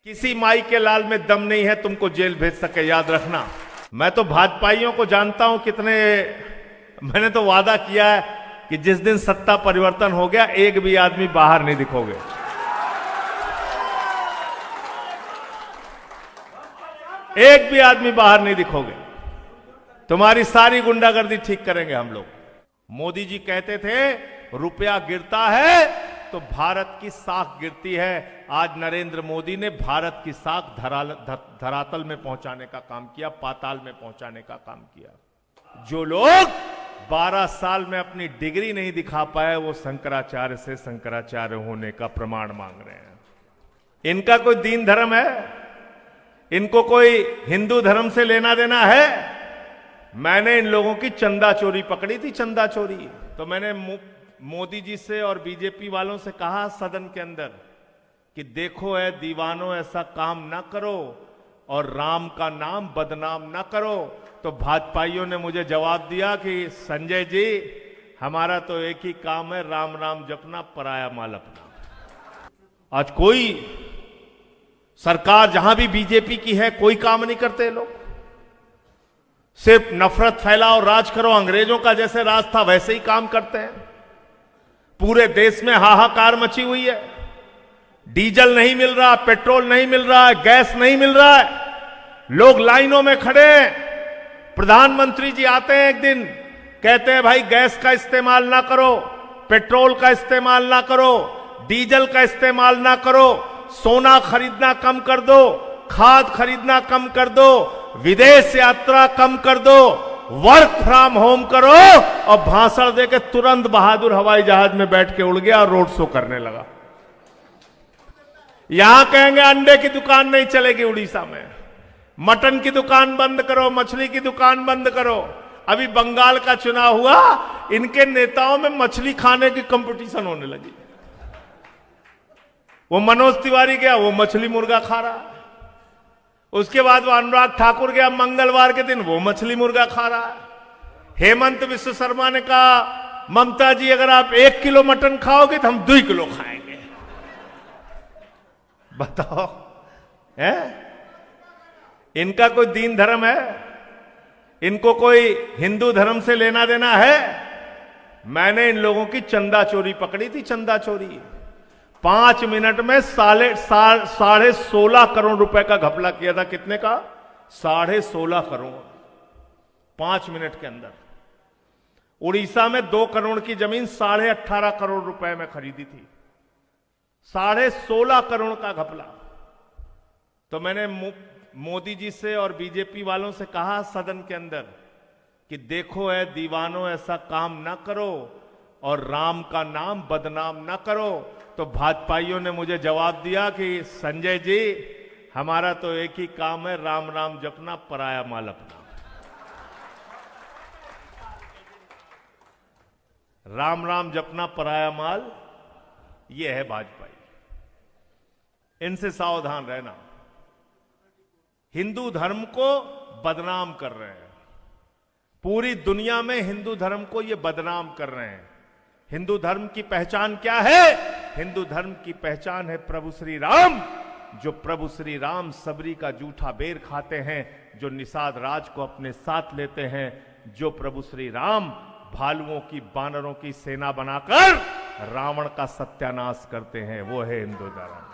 किसी माई के लाल में दम नहीं है तुमको जेल भेज सके, याद रखना। मैं तो भाजपाइयों को जानता हूं कितने, मैंने तो वादा किया है कि जिस दिन सत्ता परिवर्तन हो गया एक भी आदमी बाहर नहीं दिखोगे। एक भी आदमी बाहर नहीं दिखोगे, तुम्हारी सारी गुंडागर्दी ठीक करेंगे हम लोग। मोदी जी कहते थे रुपया गिरता है तो भारत की साख गिरती है। आज नरेंद्र मोदी ने भारत की साख धरातल में पहुंचाने का काम किया, पाताल में पहुंचाने का काम किया। जो लोग 12 साल में अपनी डिग्री नहीं दिखा पाए वो शंकराचार्य से शंकराचार्य होने का प्रमाण मांग रहे हैं। इनका कोई दीन धर्म है? इनको कोई हिंदू धर्म से लेना देना है? मैंने इन लोगों की चंदा चोरी पकड़ी थी, चंदा चोरी। तो मैंने मोदी जी से और बीजेपी वालों से कहा सदन के अंदर कि देखो है दीवानों, ऐसा काम ना करो और राम का नाम बदनाम ना करो। तो भाजपाइयों ने मुझे जवाब दिया कि संजय जी हमारा तो एक ही काम है, राम राम जपना, पराया माल अपना। आज कोई सरकार जहां भी बीजेपी की है कोई काम नहीं करते लोग, सिर्फ नफरत फैलाओ, राज करो, अंग्रेजों का जैसे राज था वैसे ही काम करते हैं। पूरे देश में हाहाकार मची हुई है, डीजल नहीं मिल रहा, पेट्रोल नहीं मिल रहा है, गैस नहीं मिल रहा है, लोग लाइनों में खड़े हैं। प्रधानमंत्री जी आते हैं एक दिन, कहते हैं भाई गैस का इस्तेमाल ना करो, पेट्रोल का इस्तेमाल ना करो, डीजल का इस्तेमाल ना करो, सोना खरीदना कम कर दो, खाद खरीदना कम कर दो, विदेश यात्रा कम कर दो, वर्क फ्रॉम होम करो। और भाषण देके तुरंत बहादुर हवाई जहाज में बैठ के उड़ गया और रोड शो करने लगा। यहां कहेंगे अंडे की दुकान नहीं चलेगी उड़ीसा में, मटन की दुकान बंद करो, मछली की दुकान बंद करो। अभी बंगाल का चुनाव हुआ, इनके नेताओं में मछली खाने की कंपटीशन होने लगी। वो मनोज तिवारी गया, वो मछली मुर्गा खा रहा है। उसके बाद वो अनुराग ठाकुर गया मंगलवार के दिन, वो मछली मुर्गा खा रहा है। हेमंत विश्व शर्मा ने कहा ममता जी अगर आप 1 किलो मटन खाओगे तो हम 2 किलो खाएंगे। बताओ है? इनका कोई दीन धर्म है? इनको कोई हिंदू धर्म से लेना देना है? मैंने इन लोगों की चंदा चोरी पकड़ी थी, चंदा चोरी। 5 मिनट में 16.5 करोड़ रुपए का घपला किया था। कितने का? 16.5 करोड़ 5 मिनट के अंदर। उड़ीसा में 2 करोड़ की जमीन 18.5 करोड़ रुपए में खरीदी थी। 16.5 करोड़ का घपला। तो मैंने मोदी जी से और बीजेपी वालों से कहा सदन के अंदर कि देखो है दीवानों, ऐसा काम ना करो और राम का नाम बदनाम ना करो। तो भाजपाइयों ने मुझे जवाब दिया कि संजय जी हमारा तो एक ही काम है, राम राम जपना, पराया माल अपना। राम राम जपना, पराया माल, यह है भाजपाई। इनसे सावधान रहना। हिंदू धर्म को बदनाम कर रहे हैं, पूरी दुनिया में हिंदू धर्म को ये बदनाम कर रहे हैं। हिंदू धर्म की पहचान क्या है? हिंदू धर्म की पहचान है प्रभु श्री राम। जो प्रभु श्री राम सबरी का जूठा बेर खाते हैं, जो निषाद राज को अपने साथ लेते हैं, जो प्रभु श्री राम भालुओं की, बानरों की सेना बनाकर रावण का सत्यानाश करते हैं, वो है हिंदू धर्म।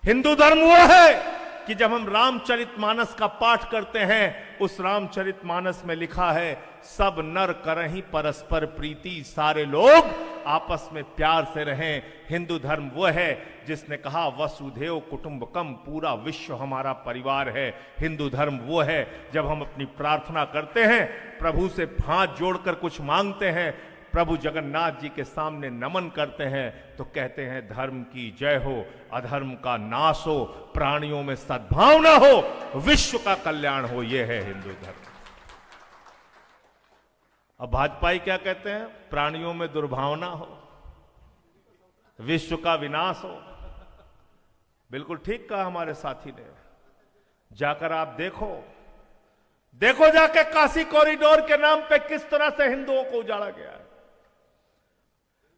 हिंदू धर्म वो है कि जब हम रामचरितमानस का पाठ करते हैं, उस रामचरितमानस में लिखा है सब नर करहीं परस्पर प्रीति, सारे लोग आपस में प्यार से रहें। हिंदू धर्म वो है जिसने कहा वसुधैव कुटुंबकम, पूरा विश्व हमारा परिवार है। हिंदू धर्म वो है जब हम अपनी प्रार्थना करते हैं, प्रभु से हाथ जोड़कर कुछ मांगते हैं, प्रभु जगन्नाथ जी के सामने नमन करते हैं, तो कहते हैं धर्म की जय हो, अधर्म का नाश हो, प्राणियों में सद्भावना हो, विश्व का कल्याण हो। यह है हिंदू धर्म। अब भाजपाई क्या कहते हैं? प्राणियों में दुर्भावना हो, विश्व का विनाश हो। बिल्कुल ठीक कहा हमारे साथी ने। जाकर आप देखो जाके काशी कॉरिडोर के नाम पे किस तरह से हिंदुओं को उजाड़ा गया है।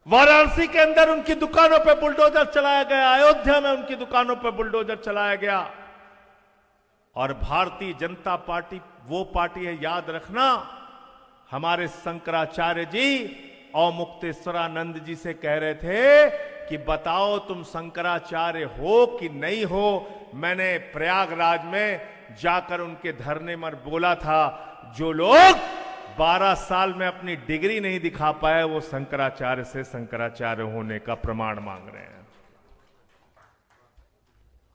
वाराणसी के अंदर उनकी दुकानों पे बुलडोजर चलाया गया, अयोध्या में उनकी दुकानों पे बुलडोजर चलाया गया। और भारतीय जनता पार्टी वो पार्टी है, याद रखना, हमारे शंकराचार्य जी अवमुक्तेश्वरानंद जी से कह रहे थे कि बताओ तुम शंकराचार्य हो कि नहीं हो। मैंने प्रयागराज में जाकर उनके धरने में बोला था, जो लोग 12 साल में अपनी डिग्री नहीं दिखा पाए वो शंकराचार्य से शंकराचार्य होने का प्रमाण मांग रहे हैं।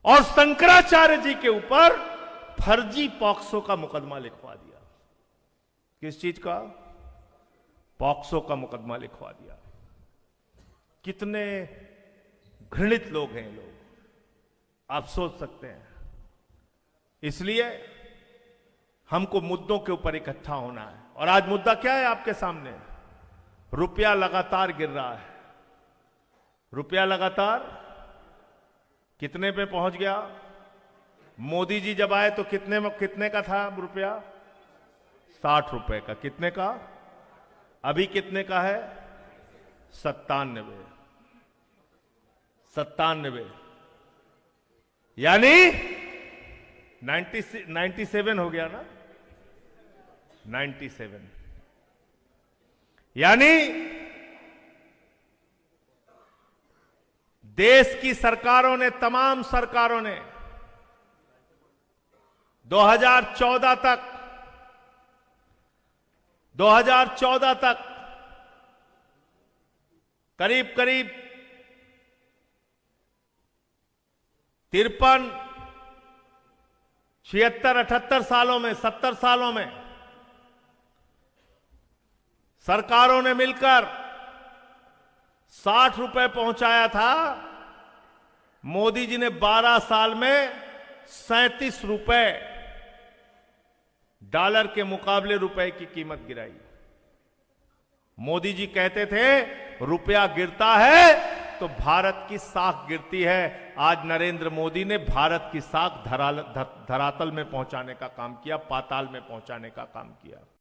और शंकराचार्य जी के ऊपर फर्जी पॉक्सो का मुकदमा लिखवा दिया। किस चीज का? पॉक्सो का मुकदमा लिखवा दिया। कितने घृणित लोग हैं ये लोग, आप सोच सकते हैं। इसलिए हमको मुद्दों के ऊपर इकट्ठा होना है। और आज मुद्दा क्या है आपके सामने? रुपया लगातार गिर रहा है। रुपया लगातार कितने पे पहुंच गया? मोदी जी जब आए तो कितने का था रुपया? 60 रुपए का। कितने का? अभी कितने का है? 97। यानी 97 हो गया ना? 97। यानी देश की सरकारों ने, तमाम सरकारों ने 2014 तक करीब 53, 76, 78 सालों में, 70 सालों में सरकारों ने मिलकर 60 रुपए पहुंचाया था। मोदी जी ने 12 साल में 37 रुपए डॉलर के मुकाबले रुपए की कीमत गिराई। मोदी जी कहते थे रुपया गिरता है तो भारत की साख गिरती है। आज नरेंद्र मोदी ने भारत की साख धरातल में पहुंचाने का काम किया, पाताल में पहुंचाने का काम किया।